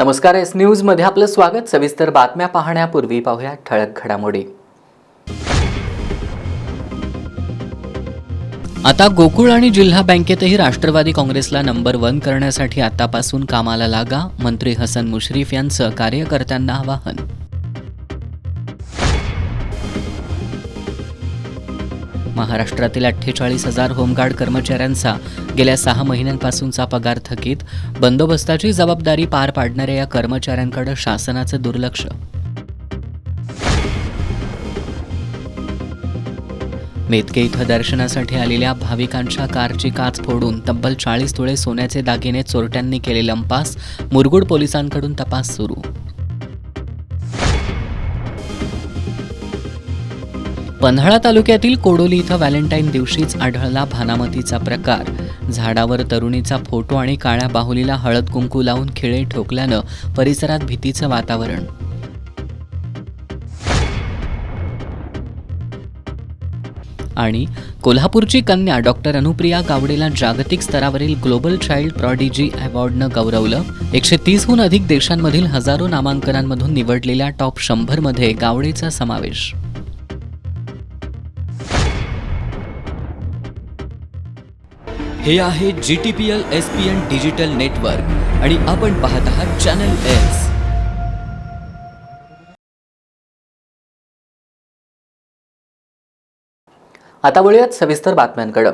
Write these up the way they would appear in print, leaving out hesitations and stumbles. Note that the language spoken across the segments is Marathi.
नमस्कार, एस न्यूज मध्ये आपलं स्वागत। सविस्तर बातम्या पाहण्यापूर्वी पाहूया ठळक घडामोडी। आता गोकुळ आणि जिल्हा बँकेतही राष्ट्रवादी काँग्रेसला नंबर 1 करण्यासाठी आतापासून कामाला लागा, मंत्री हसन मुश्रीफ यांचं कार्यकर्त्यांना आवाहन। महाराष्ट्रातील 48,000 होमगार्ड कर्मचाऱ्यांचा गेल्या 6 महिन्यांपासूनचा पगार थकीत, बंदोबस्ताची जबाबदारी पार पाडणाऱ्या या कर्मचाऱ्यांकडे शासनाचं दुर्लक्ष। मेतके इथं दर्शनासाठी आलेल्या भाविकांच्या कारची काच फोडून तब्बल 40 तोळे सोन्याचे दागिने चोरट्यांनी केले लंपास, मुरगुड पोलिसांकडून तपास सुरू। पन्हाळा तालुक्यातील कोडोली इथं व्हॅलेंटाईन दिवशीच आढळला भानामतीचा प्रकार। झाडावर तरुणीचा फोटो आणि काळ्या बाहुलीला हळद कुंकू लावून खिळे ठोकल्यानं परिसरात भीतीचं वातावरण। आणि कोल्हापूरची कन्या डॉक्टर अनुप्रिया गावडेला जागतिक स्तरावरील ग्लोबल चाइल्ड प्रॉडिजी अवॉर्डनं गौरवलं। 130हून अधिक देशांमधील हजारो नामांकनांमधून निवडलेल्या टॉप 100 मध्ये गावडेचा समावेश। हे आहे GTPL SPN डिजिटल नेटवर्क आणि आपण पाहत आहात चॅनल एस। आता वळूयात सविस्तर बातम्यांकडे।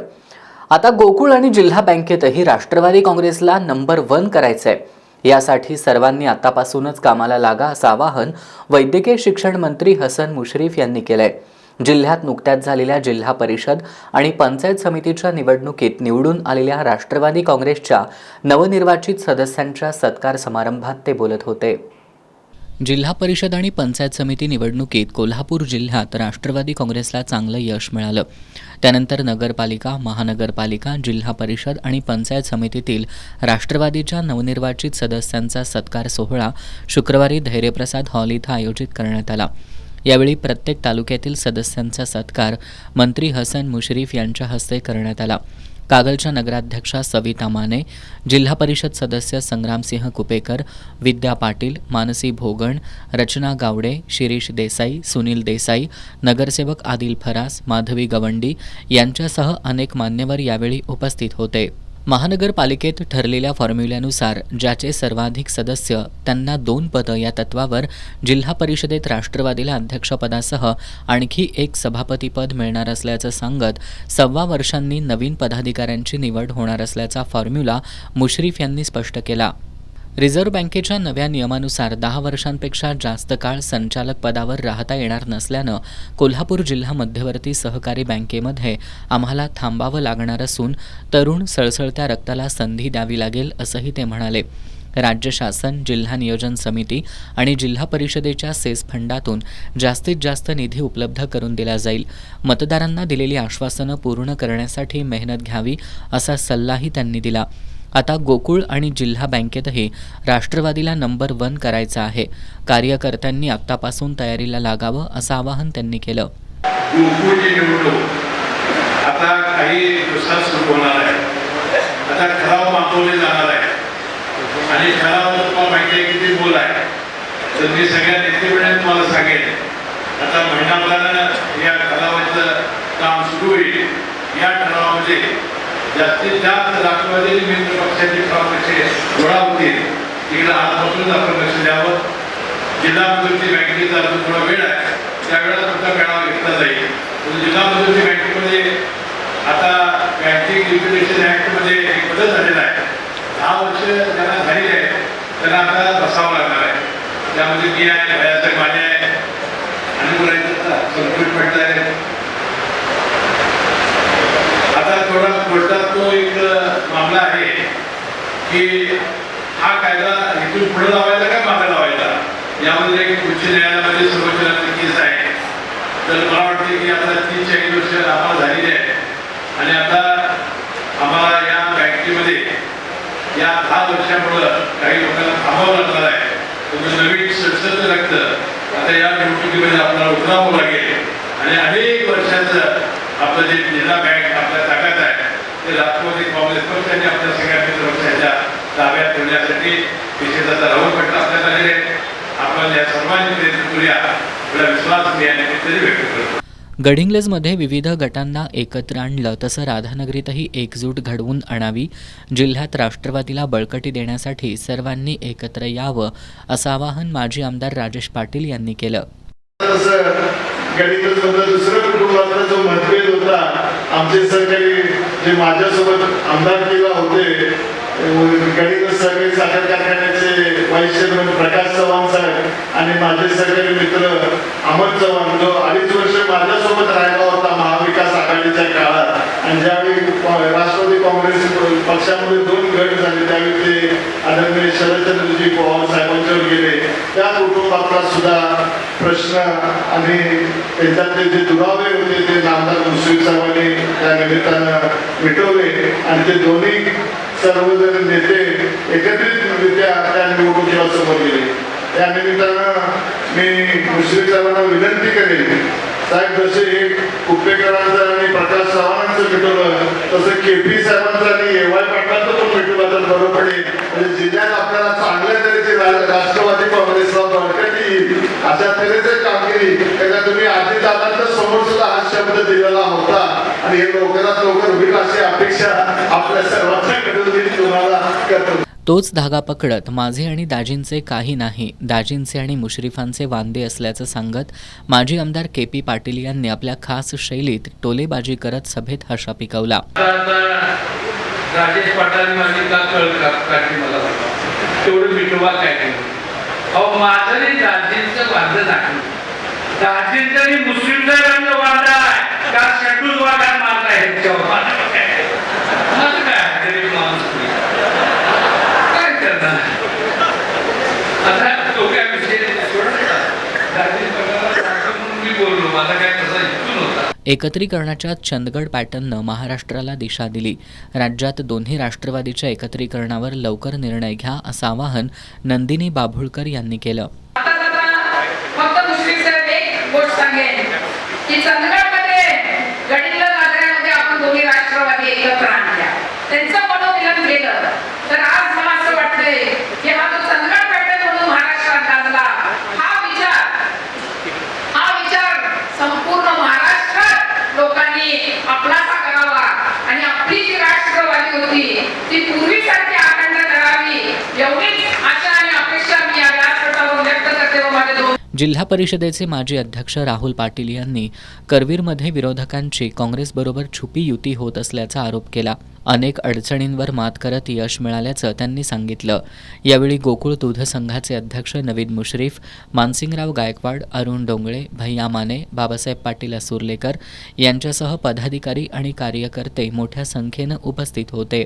आता गोकुळ आणि जिल्हा बँकेतही राष्ट्रवादी काँग्रेसला नंबर 1 करायचंय। यासाठी सर्वांनी आतापासूनच कामाला लागा, असं आवाहन वैद्यकीय शिक्षण मंत्री हसन मुश्रीफ यांनी केलंय। जिल्ह्यात नुकत्याच झालेल्या जिल्हा परिषद आणि पंचायत समितीच्या निवडणुकीत निवडून आलेल्या राष्ट्रवादी काँग्रेसच्या नवनिर्वाचित सदस्यांच्या सत्कार समारंभात ते बोलत होते। जिल्हा परिषद आणि पंचायत समिती निवडणुकीत कोल्हापूर जिल्ह्यात राष्ट्रवादी काँग्रेसला चांगलं यश मिळालं। त्यानंतर नगरपालिका, महानगरपालिका, जिल्हा परिषद आणि पंचायत समितीतील राष्ट्रवादीच्या नवनिर्वाचित सदस्यांचा सत्कार सोहळा शुक्रवारी धैर्यप्रसाद हॉल इथं आयोजित करण्यात आला। यावेळी प्रत्येक तालुक्यातील सदस्यांचा सत्कार मंत्री हसन मुश्रीफ यांच्या हस्ते करण्यात आला। कागलच्या नगराध्यक्षा सविता माने, जिल्हा परिषद सदस्य संग्रामसिंह कुपेकर, विद्या पाटील, मानसी भोगण, रचना गावडे, शिरीष देसाई, सुनील देसाई, नगरसेवक आदिल फरास, माधवी गवंडी यांच्यासह अनेक मान्यवर यावेळी उपस्थित होते। महानगरपालिकेत ठरलेल्या फॉर्म्युल्यानुसार ज्याचे सर्वाधिक सदस्य त्यांना 2 पदं या तत्वावर जिल्हा परिषदेत राष्ट्रवादीला अध्यक्षपदासह आणखी 1 सभापतीपद मिळणार असल्याचं सांगत 1.25 वर्षांनी नवीन पदाधिकाऱ्यांची निवड होणार असल्याचा फॉर्म्युला मुश्रीफ यांनी स्पष्ट केला। रिझर्व्ह बँकेच्या नव्या नियमानुसार 10 वर्षांपेक्षा जास्त काळ संचालक पदावर राहता येणार नसल्यानं कोल्हापूर जिल्हा मध्यवर्ती सहकारी बँकेमध्ये आम्हाला थांबावं लागणार असून तरुण सळसळत्या रक्ताला संधी द्यावी लागेल, असंही ते म्हणाले। राज्य शासन, जिल्हा नियोजन समिती आणि जिल्हा परिषदेच्या सेस फंडातून जास्तीत जास्त निधी उपलब्ध करून दिला जाईल। मतदारांना दिलेली आश्वासनं पूर्ण करण्यासाठी मेहनत घ्यावी, असा सल्लाही त्यांनी दिला। आता गोकुळ आणि जिल्हा बँकेतही राष्ट्रवादीला नंबर 1 करायचा आहे। कार्यकर्त्यांनी आतापासून तयारीला लागावं, असं आवाहन त्यांनी केलं। गोकुळची निवडणूक आता काही दिवसात सुरू होणार आहे। आता ठराव मागवले जाणार आहे आणि ठराव तुम्हाला माहिती आहे किती बोल आहे, तर मी सगळ्या नेतेमंडळी तुम्हाला सांगेन। आता महिनाभरानं या ठरावाचं काम सुरू होईल। या ठरावामध्ये जास्तीत जास्त राष्ट्रवादी मित्र पक्षाचे ठराव गोळा होतील, तिकडे आजपासूनच आपण लक्ष द्यावं। जिल्हा मध्यवर्ती बँकेचा अजून थोडा वेळ आहे, त्यावेळेला तुमचा मेळावा घेतला जाईल। जिल्हा मध्यवर्ती बँकेमध्ये आता बँकिंग रेग्युलेशन ॲक्टमध्ये एक बदल झालेला आहे। 10 वर्ष ज्यांना झालेली आहे त्यांना आता बसावं लागणार आहे। त्यामध्ये मी आहे, भयासाहेब माने आहे आणि बोलायचं संतोष पाटील आहे। आता थोडा कोर्टात तो एक मामला आहे की हा कायदा इथून पुढे लावायचा का मागे लावायचा, यामध्ये एक उच्च न्यायालयामध्ये सर्वोच्च न्यायालयाची केस आहे। तर मला वाटते की आता 3-4 वर्ष आम्हाला झालेली आहे आणि आता आम्हाला या बँकेमध्ये या 10 वर्षामुळं काही लोकांना थांबावं लागणार आहे। तुम्ही नवीन सडसड रक्त आता या निवडणुकीमध्ये आपल्याला उतरावं लागेल आणि अनेक वर्षाचं आपलं जे जिल्हा बँक आपल्या ताकद आहे ते राष्ट्रवादी काँग्रेस पक्षाने आपल्या सगळ्या मित्र पक्षाच्या ताब्यात ठेवण्यासाठी विशेष आता राहुल पाटील आपल्या झालेले आहेत. आपण या सर्वांनी प्रयत्न करूया एवढा विश्वास मी या निमित्ताने व्यक्त करतो. गडिंग्लजमध्ये विविध गटांना एकत्र आणलं तसं राधानगरीतही एकजूट घडवून आणावी, जिल्ह्यात राष्ट्रवादीला बळकटी देण्यासाठी सर्वांनी एकत्र यावं असं आवाहन माजी आमदार राजेश पाटील यांनी केलं. गडिंग्लजमधलं दुसरं कुटुंबातला जो मतभेद होता, आमचे सहकारी जे माझ्यासोबत आमदारकीला होते, गडिंग्लज सहकारी साखर कारखान्याचे व्हाईस चेअरमन प्रकाश चव्हाण साहेब आणि माझे सहकारी मित्र अमर चव्हाण, जो 2.5 वर्ष माझ्यासोबत राहिला होता महाविकास आघाडीच्या काळात, आणि ज्यावेळी राष्ट्रवादी काँग्रेस पक्षामध्ये 2 गट झाले त्यावेळी ते आदरणीय शरदचंद्रजी पवार साहेबांच्यावर गेले. त्या कुटुंबातला सुद्धा प्रश्न आणि त्यांच्यातले जे दुरावे होते ते नामदार मुश्रीफ साहेबांनी त्या निमित्तानं मिटवले आणि ते दोन्ही सर्वजण नेते एकत्रितरित्या त्या निवडणुकीला समोर गेले. त्या निमित्तानं मी मुश्रीफ साहेबांना विनंती करेन, साहेब जसे हे कुप्पेकरांचं आणि प्रकाश चव्हाणांचं मिटवलं तसं KP साहेबांचं आणि AY पाटलांचं पण मिटवलं तर बरं पडेल. म्हणजे जिल्ह्यात आपल्याला चांगल्या तऱ्हेची राष्ट्रवादी काँग्रेसला बळकटी येईल अशा तऱ्हेची कामगिरी त्याच्या तुम्ही अजितदादांच्या समोर सुद्धा हा शब्द दिलेला होता आणि हे लवकरात लवकर होईल अशी अपेक्षा आपल्या सर्वांच्याकडून मी तुम्हाला करतो. तोच धागा पकडत माझे आणि दाजींचे काही नाही, दाजींचे आणि मुश्रीफांचे वांदे असल्याचं सांगत माजी आमदार KP पाटील यांनी आपल्या खास शैलीत टोलेबाजी करत सभेत हशा पिकवला. राजेश पाटलांनी माझी का काढली मला तेवढं मिटवा काय केलं. अहो माझं आणि दाजींचं वाद नाही, दाजींचं आणि मुस्लिम साहेबांचं वाद आहे का शेटूच वादात मारला ह्याच्यावर माझं काय गरीब माणूस काय करणार. आता तो काय विषय दाजी म्हणून मी बोललो, माझा काय तसा इथून होता. एकत्रीकरणाच्या चंदगड पॅटर्ननं महाराष्ट्राला दिशा दिली. राज्यात दोन्ही राष्ट्रवादीच्या एकत्रीकरणावर लवकर निर्णय घ्या असं आवाहन नंदिनी बाभुळकर यांनी केलं. फक्त मुश्रीफ साहेब एक गोष्ट सांगेन की चंदगडमध्ये गडिंग्लज आग्र्यामध्ये आपण दोन्ही राष्ट्रवादी एकत्र आणल्या, त्यांचं मनोमिलन केलं तर आज मला असं वाटतंय की हा जो चंदगड पॅटर्न म्हणून महाराष्ट्रात गाजला हा विचार संपूर्ण महाराष्ट्रात लोकांनी आपलासा करावा आणि आपली जी राष्ट्रवादी होती ती पूर्वीसारखी अखंड करावी एवढीच आशा आणि अपेक्षा मी या व्यासपीठावर व्यक्त करते. व माझे दोन जिल्हा परिषदेचे माजी अध्यक्ष राहुल पाटील यांनी करवीरमध्ये विरोधकांची काँग्रेसबरोबर छुपी युती होत असल्याचा आरोप केला. अनेक अडचणींवर मात करत यश मिळाल्याचं त्यांनी सांगितलं. यावेळी गोकुळ दूध संघाचे अध्यक्ष नवीद मुश्रीफ, मानसिंगराव गायकवाड, अरुण डोंगळे, भैया माने, बाबासाहेब पाटील असुर्लेकर यांच्यासह पदाधिकारी आणि कार्यकर्ते मोठ्या संख्येनं उपस्थित होते.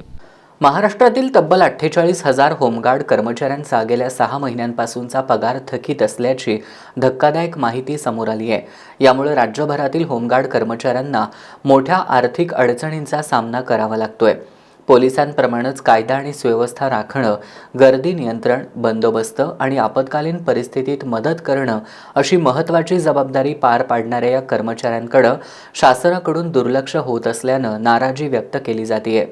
महाराष्ट्रातील तब्बल 48,000 होमगार्ड कर्मचाऱ्यांचा गेल्या 6 महिन्यांपासूनचा पगार थकीत असल्याची धक्कादायक माहिती समोर आली आहे. यामुळे राज्यभरातील होमगार्ड कर्मचाऱ्यांना मोठ्या आर्थिक अडचणींचा सामना करावा लागतोय. पोलिसांप्रमाणेच कायदा आणि सुव्यवस्था राखणं, गर्दी नियंत्रण, बंदोबस्त आणि आपत्कालीन परिस्थितीत मदत करणं अशी महत्त्वाची जबाबदारी पार पाडणाऱ्या या कर्मचाऱ्यांकडे शासनाकडून दुर्लक्ष होत असल्यानं नाराजी व्यक्त केली जाते.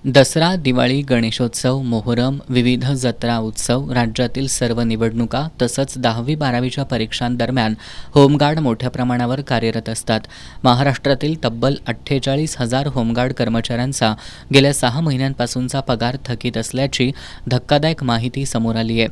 दसरा, दिवाळी, गणेशोत्सव, मोहरम, विविध जत्रा उत्सव, राज्यातील सर्व निवडणुका तसंच 10वी-12वीच्या परीक्षांदरम्यान होमगार्ड मोठ्या प्रमाणावर कार्यरत असतात. महाराष्ट्रातील तब्बल 48,000 होमगार्ड कर्मचाऱ्यांचा गेल्या 6 महिन्यांपासूनचा पगार थकीत असल्याची धक्कादायक माहिती समोर आली आहे.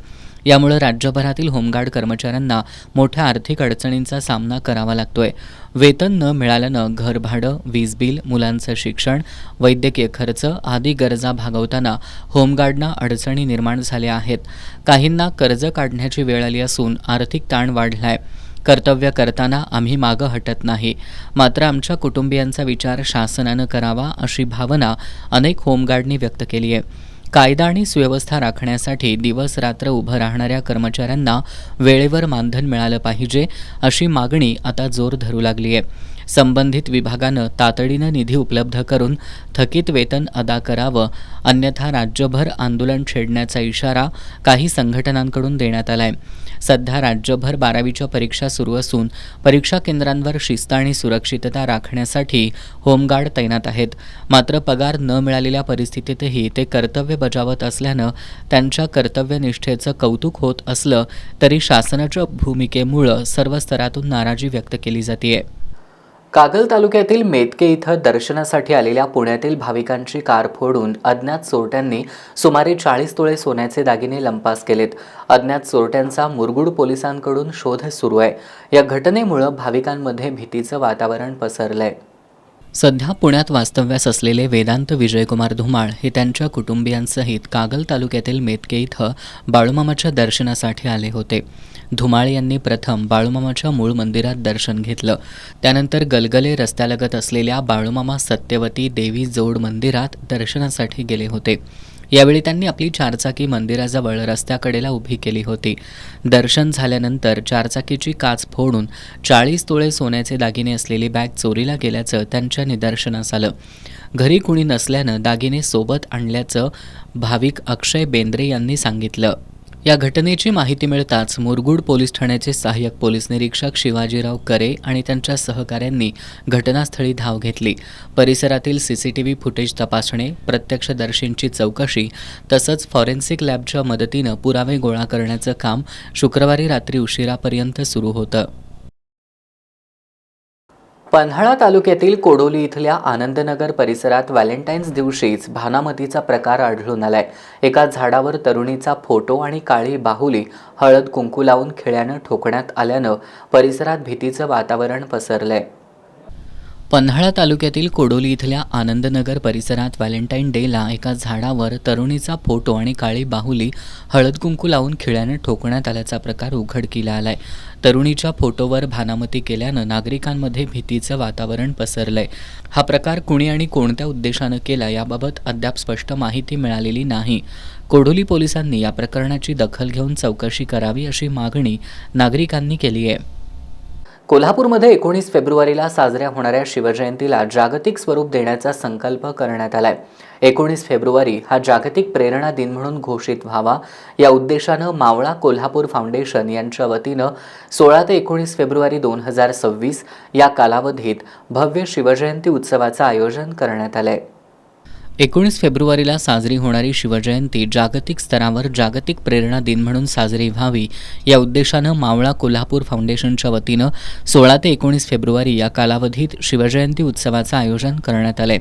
यामुळे राज्यभरातील होमगार्ड कर्मचाऱ्यांना मोठ्या आर्थिक अडचणींचा सामना करावा लागतोय. वेतन न मिळाल्यानं घरभाडं, वीज बिल, मुलांचं शिक्षण, वैद्यकीय खर्च आदी गरजा भागवताना होमगार्डना अडचणी निर्माण झाल्या आहेत. काहींना कर्ज काढण्याची वेळ आली असून आर्थिक ताण वाढलाय. कर्तव्य करताना आम्ही मागं हटत नाही, मात्र आमच्या कुटुंबियांचा विचार शासनानं करावा अशी भावना अनेक होमगार्डनी व्यक्त केली आहे. कायदा आणि सुव्यवस्था राखण्यासाठी दिवस रात्र उभं राहणाऱ्या कर्मचाऱ्यांना वेळेवर मानधन मिळालं पाहिजे अशी मागणी आता जोर धरू लागली आहे. संबंधित विभागानं तातडीनं निधी उपलब्ध करून थकीत वेतन अदा करावं, अन्यथा राज्यभर आंदोलन छेडण्याचा इशारा काही संघटनांकडून देण्यात आलाय. सध्या राज्यभर 12वीच्या परीक्षा सुरू असून परीक्षा केंद्रांवर शिस्त आणि सुरक्षितता राखण्यासाठी होमगार्ड तैनात आहेत. मात्र पगार न मिळालेल्या परिस्थितीतही ते कर्तव्य बजावत असल्यानं त्यांच्या कर्तव्यनिष्ठेचं कौतुक होत असलं तरी शासनाच्या भूमिकेमुळं सर्व स्तरातून नाराजी व्यक्त केली जातेय. कागल तालुक्यातील मेतके इथं दर्शनासाठी आलेल्या पुण्यातील भाविकांची कार फोडून अज्ञात चोरट्यांनी सुमारे 40 तोळे सोन्याचे दागिने लंपास केलेत. अज्ञात चोरट्यांचा मुरगुड पोलिसांकडून शोध सुरू आहे. या घटनेमुळे भाविकांमध्ये भीतीचं वातावरण पसरलंय. सध्या पुण्यात वास्तव्यास असलेले वेदांत विजयकुमार धुमाळ हे त्यांच्या कुटुंबियांसहित कागल तालुक्यातील मेतके इथं बाळूमामाच्या दर्शनासाठी आले होते. धुमाळ यांनी प्रथम बाळूमामाच्या मूळ मंदिरात दर्शन घेतलं. त्यानंतर गलगले रस्त्यालगत असलेल्या बाळूमामा सत्यवती देवी जोड मंदिरात दर्शनासाठी गेले होते. यावेळी त्यांनी आपली चारचाकी मंदिराजवळ रस्त्याकडेला उभी केली होती. दर्शन झाल्यानंतर चारचाकीची काच फोडून 40 तोळे सोन्याचे दागिने असलेली बॅग चोरीला गेल्याचं त्यांच्या निदर्शनास आलं. घरी कुणी नसल्यानं दागिने सोबत आणल्याचं भाविक अक्षय बेंद्रे यांनी सांगितलं. या घटनेची माहिती मिळताच मुरगुड पोलीस ठाण्याचे सहाय्यक पोलीस निरीक्षक शिवाजीराव करे आणि त्यांच्या सहकाऱ्यांनी घटनास्थळी धाव घेतली. परिसरातील सीसीटीव्ही फुटेज तपासणे, प्रत्यक्षदर्शींची चौकशी तसंच फॉरेन्सिक लॅबच्या मदतीनं पुरावे गोळा करण्याचं काम शुक्रवारी रात्री उशिरापर्यंत सुरू होतं. पन्हाळा तालुक्यातील कोडोली इथल्या आनंदनगर परिसरात व्हॅलेंटाईन्स दिवशीच भानामतीचा प्रकार आढळून आलाय. एका झाडावर तरुणीचा फोटो आणि काळी बाहुली हळद कुंकू लावून खिळ्यानं ठोकण्यात आल्यानं परिसरात भीतीचं वातावरण पसरलंय. पन्हाळा तालुक्यातील कोडोली इथल्या आनंदनगर परिसरात व्हॅलेंटाईन डेला एका झाडावर तरुणीचा फोटो आणि काळी बाहुली हळद कुंकू लावून खिळ्यानं ठोकण्यात आल्याचा प्रकार उघडकीला आलाय. तरुणीच्या फोटोवर भानामती केल्यानं नागरिकांमध्ये भीतीचं वातावरण पसरलंय. हा प्रकार कुणी आणि कोणत्या उद्देशानं केला याबाबत अद्याप स्पष्ट माहिती मिळालेली नाही. कोडोली पोलिसांनी या प्रकरणाची दखल घेऊन चौकशी करावी अशी मागणी नागरिकांनी केली आहे. कोल्हापूरमध्ये 19 फेब्रुवारीला साजऱ्या होणाऱ्या शिवजयंतीला जागतिक स्वरूप देण्याचा संकल्प करण्यात आलाय. 19 फेब्रुवारी हा जागतिक प्रेरणा दिन म्हणून घोषित व्हावा या उद्देशानं मावळा कोल्हापूर फाउंडेशन यांच्या वतीनं 16 ते 19 फेब्रुवारी 2026 या कालावधीत भव्य शिवजयंती उत्सवाचं आयोजन करण्यात आलंय. 19 फेब्रुवारीला साजरी होणारी शिवजयंती जागतिक स्तरावर जागतिक प्रेरणा दिन म्हणून साजरी व्हावी या उद्देशानं मावळा कोल्हापूर फाउंडेशनच्या वतीनं 16 ते 19 फेब्रुवारी या कालावधीत शिवजयंती उत्सवाचं आयोजन करण्यात आलंय.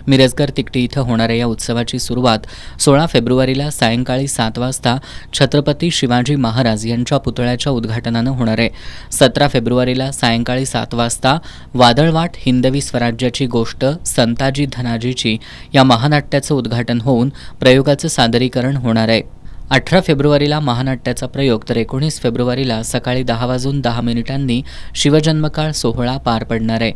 मिरजगर तिकटी इथं होणाऱ्या या उत्सवाची सुरुवात 16 फेब्रुवारीला सायंकाळी 7 वाजता छत्रपती शिवाजी महाराज यांच्या पुतळ्याच्या उद्घाटनानं होणार आहे. 17 फेब्रुवारीला सायंकाळी 7 वाजता वादळवाट हिंदवी स्वराज्याची गोष्ट संताजी धनाजीची या महानाट्याचं उद्घाटन होऊन प्रयोगाचं सादरीकरण होणार आहे. 18 फेब्रुवारीला महानाट्याचा प्रयोग तर 19 फेब्रुवारीला सकाळी 10:10 शिवजन्मकाळ सोहळा पार पडणार आहे.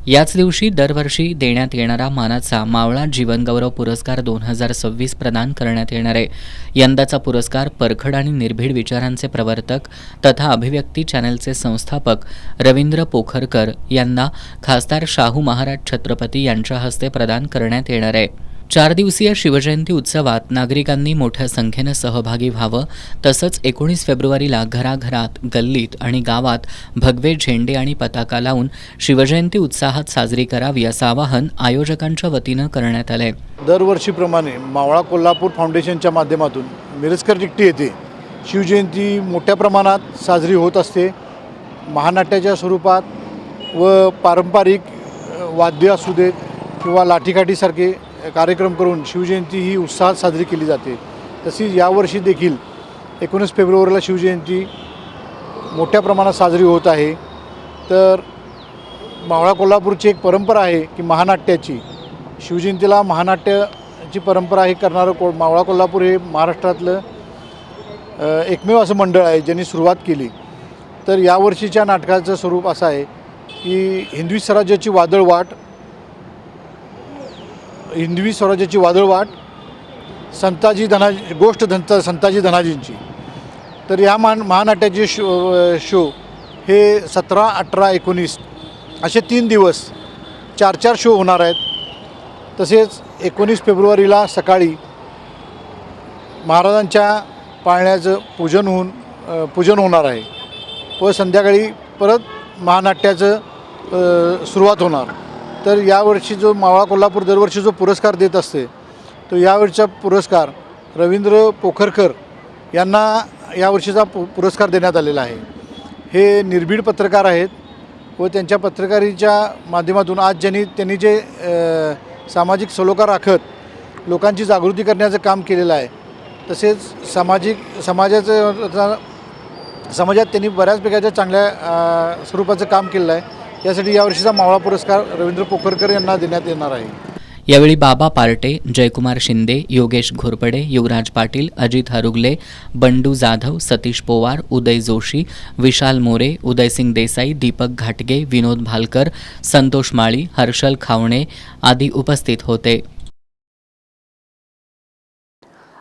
याच दिवशी दरवर्षी देण्यात येणारा मानाचा मावळा जीवनगौरव पुरस्कार 2026 प्रदान करण्यात येणार आहे. यंदाचा पुरस्कार परखड आणि निर्भीड विचारांचे प्रवर्तक तथा अभिव्यक्ती चॅनलचे संस्थापक रवींद्र पोखरकर यांना खासदार शाहू महाराज छत्रपती यांच्या हस्ते प्रदान करण्यात येणार आहे. 4 दिवसीय शिवजयंती उत्सवात नागरिकांनी मोठ्या संख्येनं सहभागी व्हावं तसंच 19 फेब्रुवारीला घराघरात, गल्लीत आणि गावात भगवे झेंडे आणि पताका लावून शिवजयंती उत्साहात साजरी करावी असं आवाहन आयोजकांच्या वतीनं करण्यात आलंय. दरवर्षीप्रमाणे मावळा कोल्हापूर फाउंडेशनच्या माध्यमातून मिरजकर तिकटी येथे शिवजयंती मोठ्या प्रमाणात साजरी होत असते. महानाट्याच्या स्वरूपात व पारंपरिक वाद्य असू देत किंवा लाठीकाठीसारखे कार्यक्रम करून शिवजयंती ही उत्साहात साजरी केली जाते. तशीच यावर्षी देखील 19 फेब्रुवारीला शिवजयंती मोठ्या प्रमाणात साजरी होत आहे. तर मावळा कोल्हापूरची एक परंपरा आहे की महानाट्याची, शिवजयंतीला महानाट्याची परंपरा हे करणारं मावळा कोल्हापूर हे महाराष्ट्रातलं एकमेव असं मंडळ आहे ज्यांनी सुरुवात केली. तर यावर्षीच्या नाटकाचं स्वरूप असं आहे की हिंदवी स्वराज्याची वादळवाट संताजी संताजी धनाजींची. तर या महानाट्याचे शो हे 17, 18, 19 असे 3 दिवस 4 शो होणार आहेत. तसेच 19 फेब्रुवारीला सकाळी महाराजांच्या पाळण्याचं पूजन होणार आहे व संध्याकाळी परत महानाट्याचं सुरुवात होणार. तर यावर्षी जो मावळा कोल्हापूर दरवर्षी जो पुरस्कार देत असते तो यावर्षीचा पुरस्कार रवींद्र पोखरकर यांना यावर्षीचा पुरस्कार देण्यात आलेला आहे. हे निर्भीड पत्रकार आहेत व त्यांच्या पत्रकारीच्या माध्यमातून आज त्यांनी जे सामाजिक सलोखा राखत लोकांची जागृती करण्याचं काम केलेलं आहे. तसेच समाजात त्यांनी बऱ्याच प्रकारच्या चांगल्या स्वरूपाचं काम केलेलं आहे. यासाठी यावर्षीचा मावळा पुरस्कार रवींद्र पोखरकर यांना देण्यात येणार आहे. यावेळी बाबा पार्टे, जयकुमार शिंदे, योगेश घोरपडे, युवराज पाटील, अजित हरुगले, बंडू जाधव, सतीश पोवार, उदय जोशी, विशाल मोरे, उदयसिंग देसाई, दीपक घाटगे, विनोद भालकर, संतोष माळी, हर्षल खावणे आदी उपस्थित होते.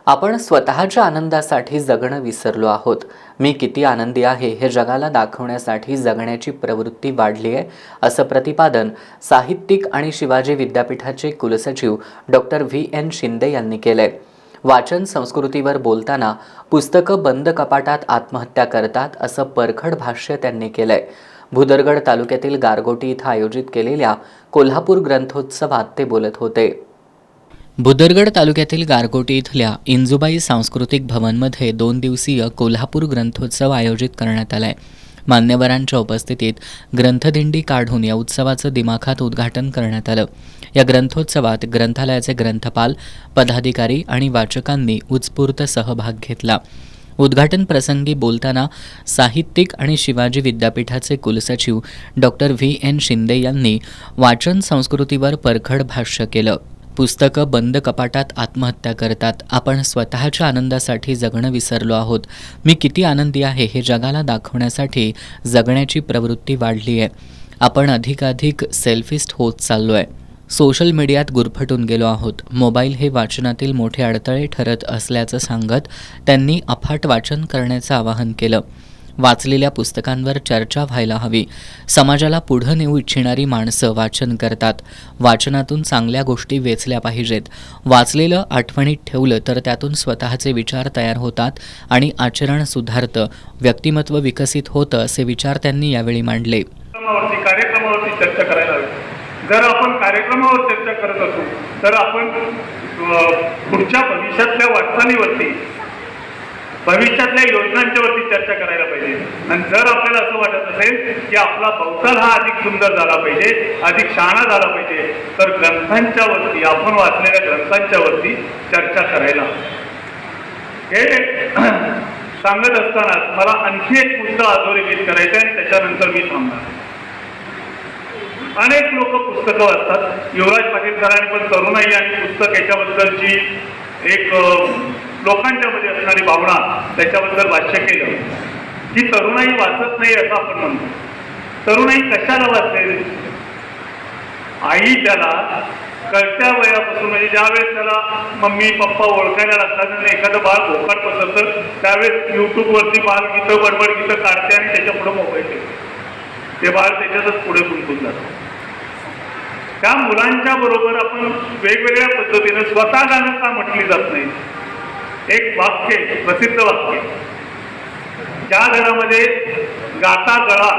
आपण स्वतःच्या आनंदासाठी जगणं विसरलो आहोत. मी किती आनंदी आहे हे जगाला दाखवण्यासाठी जगण्याची प्रवृत्ती वाढली आहे, असं प्रतिपादन साहित्यिक आणि शिवाजी विद्यापीठाचे कुलसचिव डॉक्टर VN शिंदे यांनी केलंय. वाचन संस्कृतीवर बोलताना पुस्तकं बंद कपाटात आत्महत्या करतात असं परखड भाष्य त्यांनी केलंय. भुदरगड तालुक्यातील गारगोटी इथं आयोजित केलेल्या कोल्हापूर ग्रंथोत्सवात ते बोलत होते. भुदरगड तालुक्यातील गारगोटी इथल्या इंजुबाई सांस्कृतिक भवनमध्ये 2 दिवसीय कोल्हापूर ग्रंथोत्सव आयोजित करण्यात आला आहे. मान्यवरांच्या उपस्थितीत ग्रंथदिंडी काढून या उत्सवाचं दिमाखात उद्घाटन करण्यात आलं. या ग्रंथोत्सवात ग्रंथालयाचे ग्रंथपाल, पदाधिकारी आणि वाचकांनी उत्स्फूर्त सहभाग घेतला. उद्घाटन प्रसंगी बोलताना साहित्यिक आणि शिवाजी विद्यापीठाचे कुलसचिव डॉक्टर VN शिंदे यांनी वाचन संस्कृतीवर परखड भाष्य केलं. पुस्तकं बंद कपाटात आत्महत्या करतात. आपण स्वतःच्या आनंदासाठी जगणं विसरलो आहोत. मी किती आनंदी आहे हे जगाला दाखवण्यासाठी जगण्याची प्रवृत्ती वाढली आहे. आपण अधिकाधिक सेल्फिस्ट होत चाललो आहे. सोशल मीडियात गुरफटून गेलो आहोत. मोबाईल हे वाचनातील मोठे अडथळे ठरत असल्याचं सांगत त्यांनी अफाट वाचन करण्याचं आवाहन केलं. वाचलेल्या पुस्तकांवर चर्चा व्हायला हवी. समाजाला पुढं नेऊ इच्छिणारी माणसं वाचन करतात. वाचनातून चांगल्या गोष्टी वेचल्या पाहिजेत. वाचलेलं आठवणीत ठेवलं तर त्यातून स्वतःचे विचार तयार होतात आणि आचरण सुधारतं, व्यक्तिमत्व विकसित होतं, असे विचार त्यांनी यावेळी मांडले. कार्यक्रमावरती चर्चा करायला हवी. जर आपण कार्यक्रमावर चर्चा करत असू तर आपण पुढच्या भविष्यातल्या वाटचालीवरती, भविष्यातल्या योजनांच्यावरती चर्चा करायला पाहिजे. आणि जर आपल्याला असं वाटत असेल की आपला भवताल हा अधिक सुंदर झाला पाहिजे, अधिक शहाणा झाला पाहिजे, तर ग्रंथांच्या वरती, आपण वाचलेल्या ग्रंथांच्या वरती चर्चा करायला. हे सांगत असताना मला आणखी एक मुद्दा अधोरेखित करायचा आहे, त्याच्यानंतर मी थांबणार. अनेक लोक पुस्तकं वाचतात. युवराज पाटील सरांनी पण तरुणाई आणि पुस्तक याच्याबद्दलची एक लोकांच्या मध्ये असणारी भावना त्याच्याबद्दल भाष्य केलं की तरुणाई वाचत नाही असं आपण म्हणतो. तरुणाई कशाला वाचते? आई त्याला कळत्या वयापासून, म्हणजे ज्यावेळेस त्याला मम्मी पप्पा ओळखायला लागतात आणि एखादं बाळ भोकाट पसरतं त्यावेळेस युट्यूबवरती बालगीतं, बडबड गीतं काढते आणि त्याच्या पुढे मोबाईल ठेवते. ते बाळ त्याच्यातच पुढे गुंतून जातं. त्या मुलांच्या बरोबर आपण वेगवेगळ्या पद्धतीने स्वतः गाणं का म्हटली जात नाही? एक वाक्य, प्रसिद्ध वाक्य, ज्या घरामध्ये गाता गळा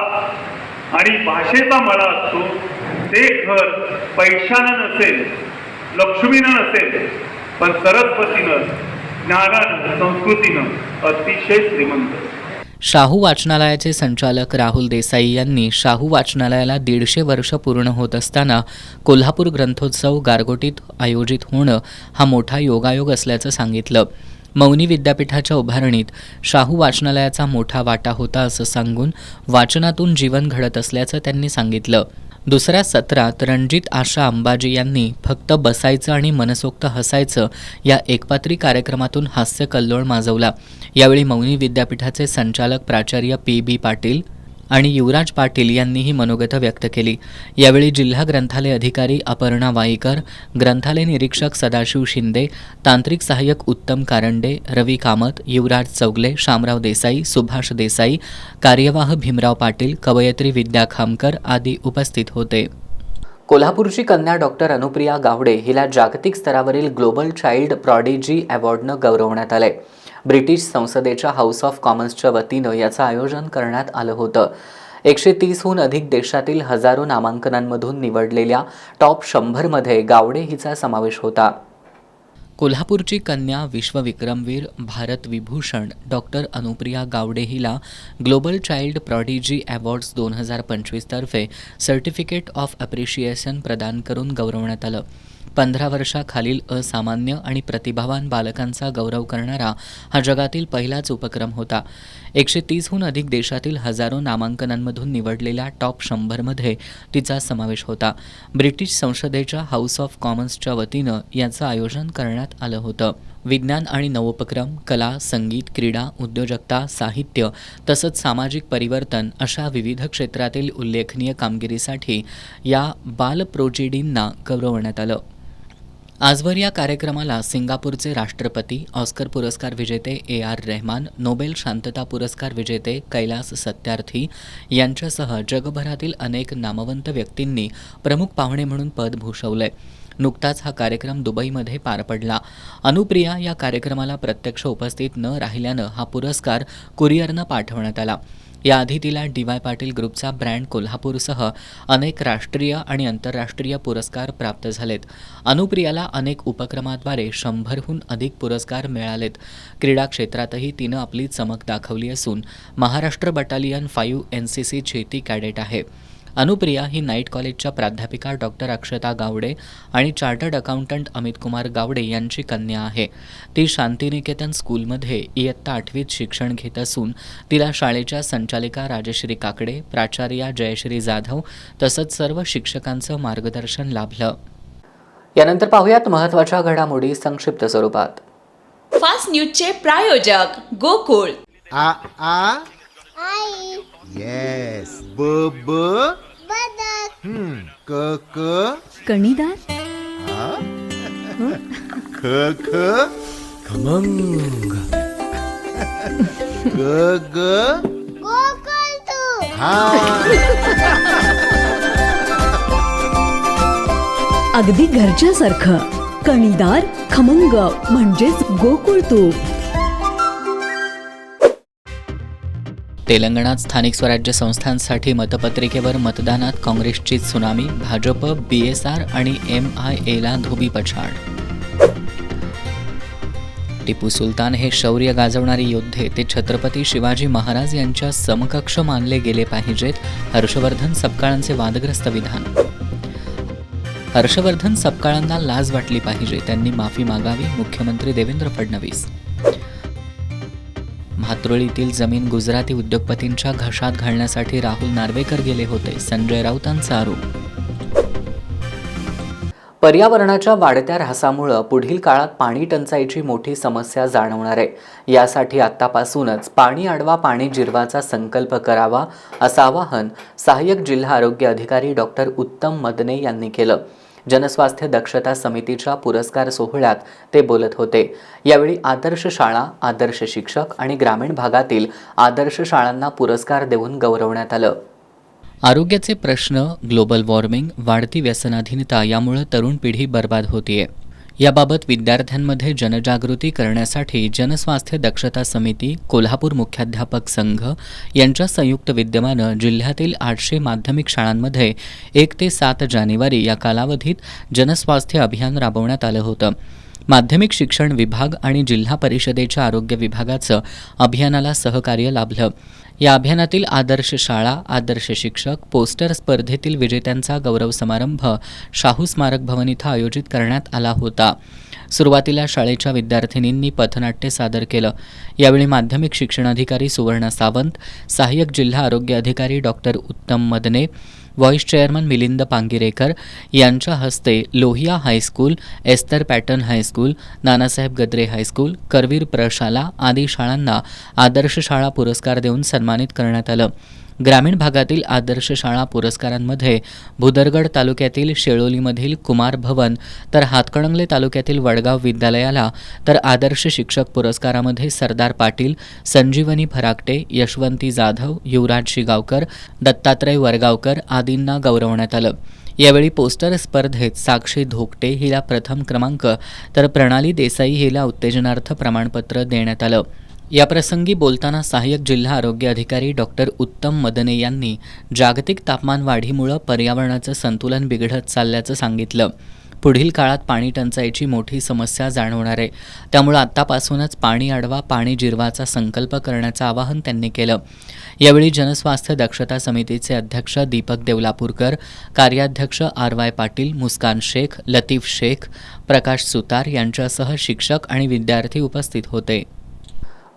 आणि भाषेचा मळा असतो ते घर पैशानं नसेल, लक्ष्मीनं नसेल, पण सरस्वतीनं, ज्ञानानं, संस्कृतीनं अतिशय श्रीमंत. शाहू वाचनालयाचे संचालक राहुल देसाई यांनी शाहू वाचनालयाला 150 वर्ष पूर्ण होत असताना कोल्हापूर ग्रंथोत्सव गारगोटीत आयोजित होणं हा मोठा योगायोग असल्याचं सांगितलं. मौनी विद्यापीठाच्या उभारणीत शाहू वाचनालयाचा मोठा वाटा होता असं सांगून वाचनातून जीवन घडत असल्याचं त्यांनी सांगितलं. दुसऱ्या सत्रात रणजित आशा अंबाजी यांनी फक्त बसायचं आणि मनसोक्त हसायचं या एकपात्री कार्यक्रमातून हास्य कल्लोळ माजवला. यावेळी मौनी विद्यापीठाचे संचालक प्राचार्य PB पाटील, आणि युवराज पाटील यांनीही मनोगत व्यक्त केली. यावेळी जिल्हा ग्रंथालय अधिकारी अपर्णा वाईकर, ग्रंथालय निरीक्षक सदाशिव शिंदे, तांत्रिक सहाय्यक उत्तम कारंडे, रवी कामत, युवराज चौगले, शामराव देसाई, सुभाष देसाई, कार्यवाह भीमराव पाटील, कवयित्री विद्या खामकर आदी उपस्थित होते. कोल्हापूरची कन्या डॉक्टर अनुप्रिया गावडे हिला जागतिक स्तरावरील ग्लोबल चाइल्ड प्रॉडिजी अवॉर्डनं गौरवण्यात आलंय. ब्रिटिश संसदेच्या हाऊस ऑफ कॉमन्सच्या वतीनं याचं आयोजन करण्यात आलं होतं. 130हून अधिक देशातील हजारो नामांकनांमधून निवडलेल्या टॉप 100मध्ये गावडे हिचा समावेश होता. कोल्हापूरची कन्या विश्वविक्रमवीर भारत विभूषण डॉक्टर अनुप्रिया गावडे हिला ग्लोबल चाइल्ड प्रॉडिजी अवॉर्ड्स 2025 तर्फे सर्टिफिकेट ऑफ अप्रिशिएशन प्रदान करून गौरवण्यात आलं. 15 वर्षाखालील असामान्य आणि प्रतिभावान बालकांचा गौरव करणारा हा जगातील पहिलाच उपक्रम होता. 130हून अधिक देशातील हजारो नामांकनांमधून निवडलेल्या टॉप 100मध्ये तिचा समावेश होता. ब्रिटिश संसदेच्या हाऊस ऑफ कॉमन्सच्या वतीनं याचं आयोजन करण्यात आलं होतं. विज्ञान आणि नवोपक्रम, कला, संगीत, क्रीडा, उद्योजकता, साहित्य तसंच सामाजिक परिवर्तन अशा विविध क्षेत्रातील उल्लेखनीय कामगिरीसाठी या बालप्रोजिडींना गौरवण्यात आलं. आजवर या कार्यक्रमाला सिंगापूरचे राष्ट्रपती, ऑस्कर पुरस्कार विजेते AR रहमान, नोबेल शांतता पुरस्कार विजेते कैलास सत्यार्थी यांच्यासह जगभरातील अनेक नामवंत व्यक्तींनी प्रमुख पाहुणे म्हणून पद भूषवलंय. नुकताच हा कार्यक्रम दुबईमध्ये पार पडला. अनुप्रिया या कार्यक्रमाला प्रत्यक्ष उपस्थित न राहिल्यानं हा पुरस्कार कुरिअरनं पाठवण्यात आला. याआधी तिला DY पाटील ग्रुपचा ब्रँड कोल्हापूरसह अनेक राष्ट्रीय आणि आंतरराष्ट्रीय पुरस्कार प्राप्त झालेत. अनुप्रियाला अनेक उपक्रमाद्वारे 100हून अधिक पुरस्कार मिळालेत. क्रीडा क्षेत्रातही तिनं आपली चमक दाखवली असून महाराष्ट्र बटालियन 5 NCCची ती कॅडेट आहे. अनुप्रिया ही नाईट कॉलेजच्या प्राध्यापिका डॉक्टर अक्षता गावडे आणि चार्टर्ड अकाउंटंट अमित कुमार गावडे यांची कन्या आहे. ती शांतिनिकेतन स्कूलमध्ये इयत्ता 8वीत शिक्षण घेत असून तिला शाळेच्या संचालिका राजश्री काकडे, प्राचार्या जयश्री जाधव तसंच सर्व शिक्षकांचं मार्गदर्शन लाभलं. यानंतर पाहूयात महत्त्वाच्या घडामोडी संक्षिप्त स्वरूपात. फास्ट न्यूजचे प्रायोजक गोकुळ. आ आ आई येस ब ब बदक क क कणीदार. ख ख खमंग ग ग गोकुळ तू. अगदी घरच्यासारखं कणीदार खमंग म्हणजेच गोकुळ तूप. तेलंगणात स्थानिक स्वराज्य संस्थांसाठी मतपत्रिकेवर मतदानात काँग्रेसची त्सुनामी, भाजप, BSR आणि MIAला धोबी पछाड. टिपू सुलतान हे शौर्य गाजवणारे योद्धे ते छत्रपती शिवाजी महाराज यांच्या समकक्ष मानले गेले पाहिजेत, हर्षवर्धन सपकाळांचे वादग्रस्त विधान. हर्षवर्धन सपकाळांना लाज वाटली पाहिजे, त्यांनी माफी मागावी, मुख्यमंत्री देवेंद्र फडणवीस. म्हात्रोळीतील जमीन गुजराती उद्योगपतींच्या घशात घालण्यासाठी राहुल नार्वेकर गेले होते, संजय राऊतांचा आरोप. पर्यावरणाच्या वाढत्या ऱ्हासामुळे पुढील काळात पाणी टंचाईची मोठी समस्या जाणवणार आहे. यासाठी आत्तापासूनच पाणी अडवा पाणी जिरवाचा संकल्प करावा असं आवाहन सहाय्यक जिल्हा आरोग्य अधिकारी डॉक्टर उत्तम मदने यांनी केलं. जनस्वास्थ्य दक्षता समितीच्या पुरस्कार सोहळ्यात ते बोलत होते. यावेळी आदर्श शाळा, आदर्श शिक्षक आणि ग्रामीण भागातील आदर्श शाळांना पुरस्कार देऊन गौरवण्यात आलं. आरोग्याचे प्रश्न, ग्लोबल वॉर्मिंग, वाढती व्यसनाधीनता यामुळे तरुण पिढी बर्बाद होतीये. याबाबत विद्यार्थ्यांमध्ये जनजागृती करण्यासाठी जनस्वास्थ्य दक्षता समिती, कोल्हापूर मुख्याध्यापक संघ यांच्या संयुक्त विद्यमानं जिल्ह्यातील 800 माध्यमिक शाळांमध्ये 1 ते 7 जानेवारी या कालावधीत जनस्वास्थ्य अभियान राबवण्यात आलं होतं. माध्यमिक शिक्षण विभाग आणि जिल्हा परिषदेच्या आरोग्य विभागाचं अभियानाला सहकार्य लाभलं. या अभियानातील आदर्श शाळा, आदर्श शिक्षक, पोस्टर स्पर्धेतील विजेत्यांचा गौरव समारंभ शाहू स्मारक भवन इथं आयोजित करण्यात आला होता. सुरुवातीला शाळेच्या विद्यार्थिनींनी पथनाट्य सादर केलं. यावेळी माध्यमिक शिक्षणाधिकारी सुवर्ण सावंत, सहाय्यक जिल्हा आरोग्य अधिकारी doctor Uttam Madane, vice chairman Milind Pangirekar यांच्या हस्ते Lohia high school, Esther Pattern high school, Nanasaheb Gadre high school, Karveer प्रशाला आदी शाळांना आदर्श शाळा पुरस्कार देऊन सन्मानित करण्यात आलं. ग्रामीण भागातील आदर्श शाळा पुरस्कारांमध्ये भुदरगड तालुक्यातील शेळोलीमधील कुमार भवन, तर हातकणंगले तालुक्यातील वडगाव विद्यालयाला, तर आदर्श शिक्षक पुरस्कारामध्ये सरदार पाटील, संजीवनी भराकटे, यशवंती जाधव, युवराज शिगावकर, दत्तात्रय वरगावकर आदींना गौरवण्यात आलं. यावेळी पोस्टर स्पर्धेत साक्षी धोकटे हिला प्रथम क्रमांक, तर प्रणाली देसाई हिला उत्तेजनार्थ प्रमाणपत्र देण्यात आलं. याप्रसंगी बोलताना सहाय्यक जिल्हा आरोग्य अधिकारी डॉक्टर उत्तम मदने यांनी जागतिक तापमान वाढीमुळे पर्यावरणाचं संतुलन बिघडत चालल्याचं सांगितलं. पुढील काळात पाणी टंचाईची मोठी समस्या जाणवणार आहे, त्यामुळे आत्तापासूनच पाणी अडवा पाणी जिरवाचा संकल्प करण्याचं आवाहन त्यांनी केलं. यावेळी जनस्वास्थ्य दक्षता समितीचे अध्यक्ष दीपक देवलापूरकर, कार्याध्यक्ष RY पाटील, मुस्कान शेख, लतीफ शेख, प्रकाश सुतार यांच्यासह शिक्षक आणि विद्यार्थी उपस्थित होते.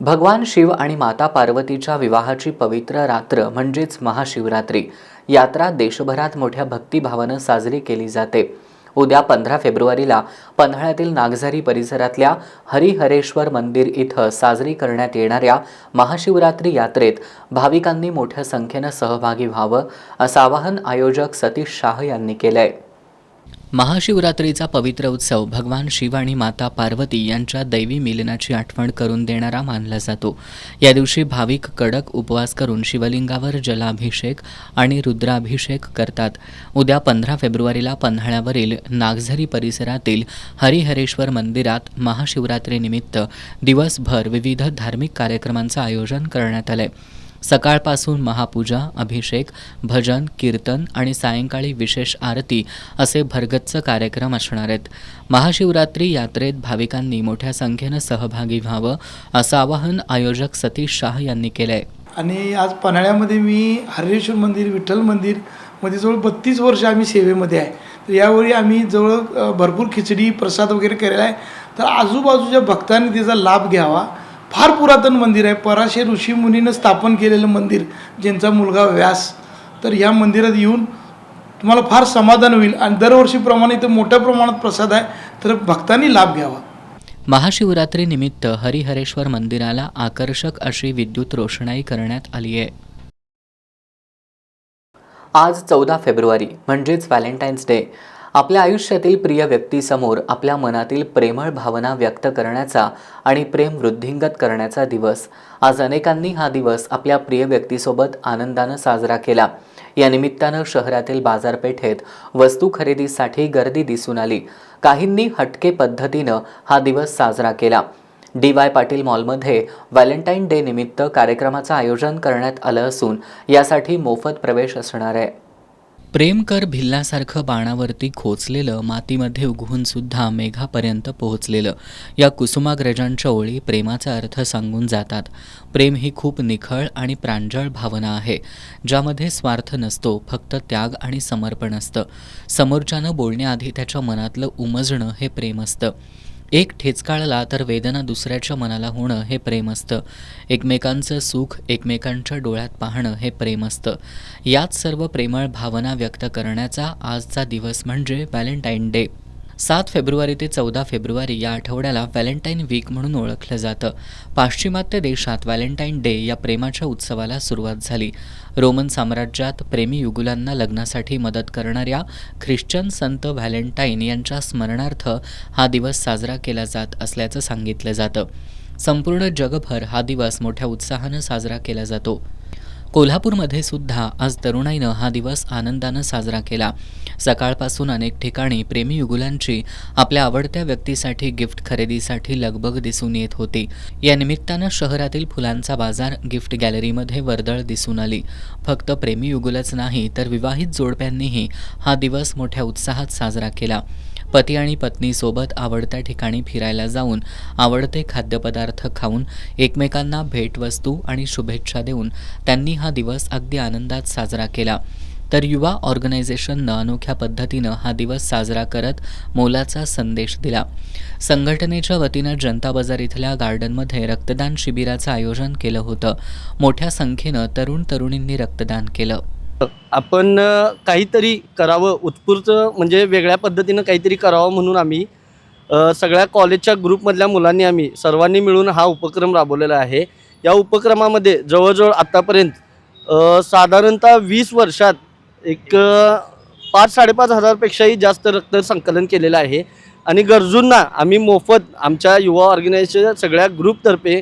भगवान शिव आणि माता पार्वतीच्या विवाहाची पवित्र रात्र म्हणजेच महाशिवरात्री यात्रा देशभरात मोठ्या भक्तिभावानं साजरी केली जाते. उद्या 15 फेब्रुवारीला पन्हाळ्यातील नागझरी परिसरातल्या हरिहरेश्वर मंदिर इथं साजरी करण्यात येणाऱ्या महाशिवरात्री यात्रेत भाविकांनी मोठ्या संख्येनं सहभागी व्हावं असं आवाहन आयोजक सतीश शाह यांनी केलंय. महाशिवरात्रीचा पवित्र उत्सव भगवान शिव आणि माता पार्वती यांच्या दैवी मिलनाची आठवण करून देणारा मानला जातो. या दिवशी भाविक कडक उपवास करून शिवलिंगावर जलाभिषेक आणि रुद्राभिषेक करतात. उद्या 15 फेब्रुवारीला पन्हाळ्यावरील नागझरी परिसरातील हरिहरेश्वर मंदिरात महाशिवरात्रीनिमित्त दिवसभर विविध धार्मिक कार्यक्रमांचं आयोजन करण्यात आलंय. सकाळपासून महापूजा, अभिषेक, भजन, कीर्तन आणि सायंकाळी विशेष आरती असे भरगच्च कार्यक्रम असणार आहेत. महाशिवरात्री यात्रेत भाविकांनी मोठ्या संख्येनं सहभागी व्हावं असं आवाहन आयोजक सतीश शाह यांनी केलं आहे. आणि आज पन्हाळ्यामध्ये मी हरिहरेश्वर मंदिर, विठ्ठल मंदिर मध्ये जवळ 32 वर्ष आम्ही सेवेमध्ये आहे. तर यावेळी आम्ही जवळ भरपूर खिचडी प्रसाद वगैरे केलेला आहे. तर आजूबाजूच्या भक्तांनी त्याचा लाभ घ्यावा. फार पुरातन मंदिर आहे, पराशर ऋषीमुनीनं स्थापन केलेलं मंदिर, ज्यांचा मुलगा व्यास. तर ह्या मंदिरात येऊन तुम्हाला फार समाधान होईल आणि दरवर्षीप्रमाणे इथं मोठ्या प्रमाणात प्रसाद आहे, तर भक्तांनी लाभ घ्यावा. महाशिवरात्रीनिमित्त हरिहरेश्वर मंदिराला आकर्षक अशी विद्युत रोषणाई करण्यात आली आहे. आज 14 फेब्रुवारी म्हणजेच व्हॅलेंटाईन्स डे. आपल्या आयुष्यातील प्रिय व्यक्तीसमोर आपल्या मनातील प्रेमळ भावना व्यक्त करण्याचा आणि प्रेम वृद्धिंगत करण्याचा दिवस. आज अनेकांनी हा दिवस आपल्या प्रिय व्यक्तीसोबत आनंदानं साजरा केला. या निमित्तानं शहरातील बाजारपेठेत वस्तू खरेदीसाठी गर्दी दिसून आली. काहींनी हटके पद्धतीनं हा दिवस साजरा केला. DY पाटील मॉलमध्ये व्हॅलेंटाईन डे निमित्त कार्यक्रमाचं आयोजन करण्यात आलं असून यासाठी मोफत प्रवेश असणार आहे. प्रेम कर भिल्लासारखं बाणावरती खोचलेलं, मातीमध्ये उगवून सुद्धा मेघापर्यंत पोहोचलेलं, या कुसुमाग्रजांच्या ओळी प्रेमाचा अर्थ सांगून जातात. प्रेम ही खूप निखळ आणि प्रांजळ भावना आहे, ज्यामध्ये स्वार्थ नसतो, फक्त त्याग आणि समर्पण असतं. समोरच्यानं बोलण्याआधी त्याच्या मनातलं उमजणं हे प्रेम असतं. एक ठेचकाळला तर वेदना दुसऱ्याच्या मनाला होणं हे प्रेम असतं. एकमेकांचं सुख एकमेकांच्या डोळ्यात पाहणं हे प्रेम असतं. याच सर्व प्रेमळ भावना व्यक्त करण्याचा आजचा दिवस म्हणजे व्हॅलेंटाईन डे. 7 फेब्रुवारी ते 14 फेब्रुवारी या आठवड्याला व्हॅलेंटाईन वीक म्हणून ओळखलं जातं. पाश्चिमात्य देशात व्हॅलेंटाईन डे या प्रेमाच्या उत्सवाला सुरुवात झाली. रोमन साम्राज्यात प्रेमी युगुलांना लग्नासाठी मदत करणाऱ्या ख्रिश्चन संत व्हॅलेंटाईन यांच्या स्मरणार्थ हा दिवस साजरा केला जात असल्याचं सांगितलं जातं. संपूर्ण जगभर हा दिवस मोठ्या उत्साहानं साजरा केला जातो. कोल्हापूरमध्ये सुद्धा आज तरुणाईनं हा दिवस आनंदानं साजरा केला. सकाळपासून अनेक ठिकाणी प्रेमी युगुलांची आपल्या आवडत्या व्यक्तीसाठी गिफ्ट खरेदीसाठी लगबग दिसून येत होती. या निमित्तानं शहरातील फुलांचा बाजार, गिफ्ट गॅलरीमध्ये वर्दळ दिसून आली. फक्त प्रेमी युगुलच नाही तर विवाहित जोडप्यांनीही हा दिवस मोठ्या उत्साहात साजरा केला. पती आणि पत्नीसोबत आवडत्या ठिकाणी फिरायला जाऊन आवडते खाद्यपदार्थ खाऊन एकमेकांना भेटवस्तू आणि शुभेच्छा देऊन त्यांनी हा दिवस अगदी आनंदात साजरा केला. तर युवा ऑर्गनायझेशननं अनोख्या पद्धतीनं हा दिवस साजरा करत मोलाचा संदेश दिला. संघटनेच्या वतीनं जनता बाजार इथल्या गार्डनमध्ये रक्तदान शिबिराचं आयोजन केलं होतं. मोठ्या संख्येनं तरुण तरुणींनी रक्तदान केलं. आपण काहीतरी करावं, उत्स्फूर्त म्हणजे वेगळ्या पद्धतीनं काहीतरी करावं म्हणून आम्ही सगळ्या कॉलेजच्या ग्रुपमधल्या मुलांनी आम्ही सर्वांनी मिळून हा उपक्रम राबवलेला आहे. या उपक्रमामध्ये जवळजवळ आत्तापर्यंत साधारणतः 20 वर्षात एक 5-5.5 हजारपेक्षाही जास्त रक्त संकलन केलेलं आहे आणि गरजूंना आम्ही मोफत आमच्या युवा ऑर्गनायझेशन सगळ्या ग्रुपतर्फे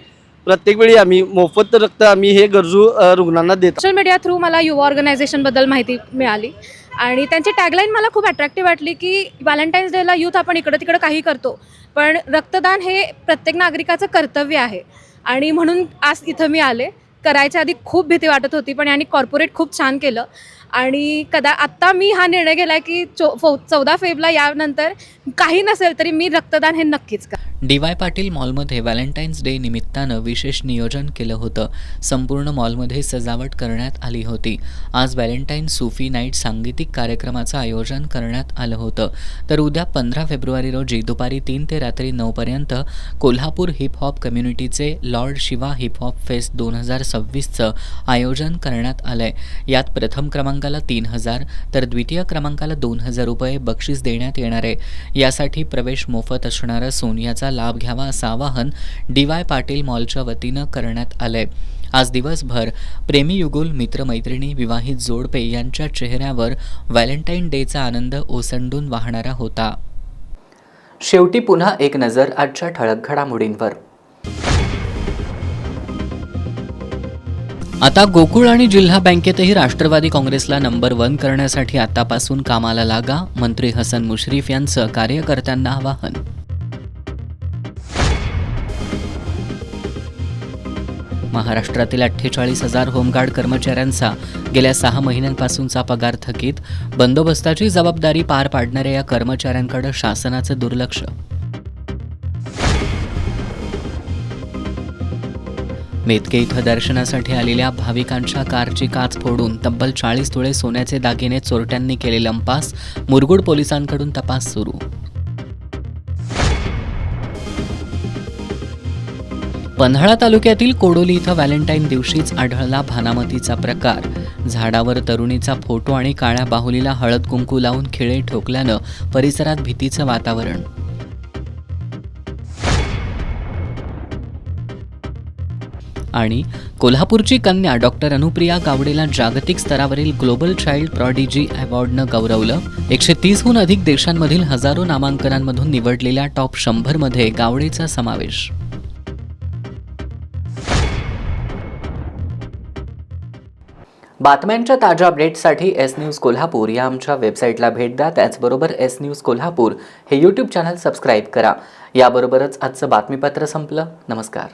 प्रत्येक वेळी आम्ही मोफत रक्त आम्ही हे गरजू रुग्णांना देतो. सोशल मीडिया थ्रू मला युवा ऑर्गनायझेशनबद्दल माहिती मिळाली आणि त्यांची टॅगलाईन मला खूप अट्रॅक्टिव्ह वाटली की व्हॅलेंटाईन्स डेला यूथ आपण इकडं तिकडं काही करतो, पण रक्तदान हे प्रत्येक नागरिकाचं कर्तव्य आहे आणि म्हणून आज इथं मी आले. करायच्या आधी खूप भीती वाटत होती, पण यांनी कॉर्पोरेट खूप छान केलं आणि आत्ता मी हा निर्णय केला आहे की 14 फेब्रुवारीला यानंतर काही नसेल तरी मी रक्तदान हे नक्कीच कर. DY पाटील मॉलमध्ये व्हॅलेंटाईन्स डे निमित्तानं विशेष नियोजन केलं होतं. संपूर्ण मॉलमध्ये सजावट करण्यात आली होती. आज व्हॅलेंटाईन सूफी नाईट सांगीतिक कार्यक्रमाचं आयोजन करण्यात आलं होतं. तर उद्या 15 फेब्रुवारी रोजी दुपारी 3 ते रात्री 9 पर्यंत कोल्हापूर हिप हॉप कम्युनिटीचे Lord Shiva hip hop fest 2026चं आयोजन करण्यात आलंय. यात प्रथम क्रमांकाला 3,000 तर द्वितीय क्रमांकाला 2,000 रुपये बक्षीस देण्यात येणार आहे. यासाठी प्रवेश मोफत असणार असून याचा लाभ घ्यावा असं आवाहन DY पाटील मॉलच्या वतीनं करण्यात आलंय. आज दिवसभर प्रेमी युगुल मित्रमैत्रिणी विवाहित जोडपे यांच्या चेहऱ्यावर व्हॅलेंटाईन डेचा आनंद ओसंडून वाहणारा होता. शेवटी पुन्हा एक नजर आजच्या ठळक घडामोडींवर. आता गोकुळ आणि जिल्हा बँकेतही राष्ट्रवादी काँग्रेसला नंबर 1 करण्यासाठी आतापासून कामाला लागा. मंत्री हसन मुश्रीफ यांचं कार्यकर्त्यांना आवाहन. महाराष्ट्रातील 48,000 होमगार्ड कर्मचाऱ्यांचा गेल्या 6 महिन्यांपासूनचा पगार थकीत. बंदोबस्ताची जबाबदारी पार पाडणाऱ्या या कर्मचाऱ्यांकडे शासनाचं दुर्लक्ष. मेतके इथं दर्शनासाठी आलेल्या भाविकांच्या कारची काच फोडून तब्बल 40 तोळे सोन्याचे दागिने चोरट्यांनी केले लंपास. मुरगुड पोलिसांकडून तपास सुरू. पन्हाळा तालुक्यातील कोडोली इथं व्हॅलेंटाईन दिवशीच आढळला भानामतीचा प्रकार. झाडावर तरुणीचा फोटो आणि काळ्या बाहुलीला हळद कुंकू लावून खिळे ठोकल्यानं परिसरात भीतीचं वातावरण. आणि कोल्हापूरची कन्या डॉक्टर अनुप्रिया गावडेला जागतिक स्तरावरील ग्लोबल चाइल्ड प्रॉडिजी अवॉर्डनं गौरवलं. 130हून अधिक देशांमधील हजारो नामांकनांमधून निवडलेल्या टॉप 100 मध्ये गावडेचा समावेश. बातम्यांच्या ताज्या अपडेट्ससाठी एस न्यूज कोल्हापूर या आमच्या वेबसाईटला भेट द्या. त्याचबरोबर एस न्यूज कोल्हापूर हे यूट्यूब चॅनल सबस्क्राईब करा. याबरोबरच आजचं बातमीपत्र संपलं. नमस्कार.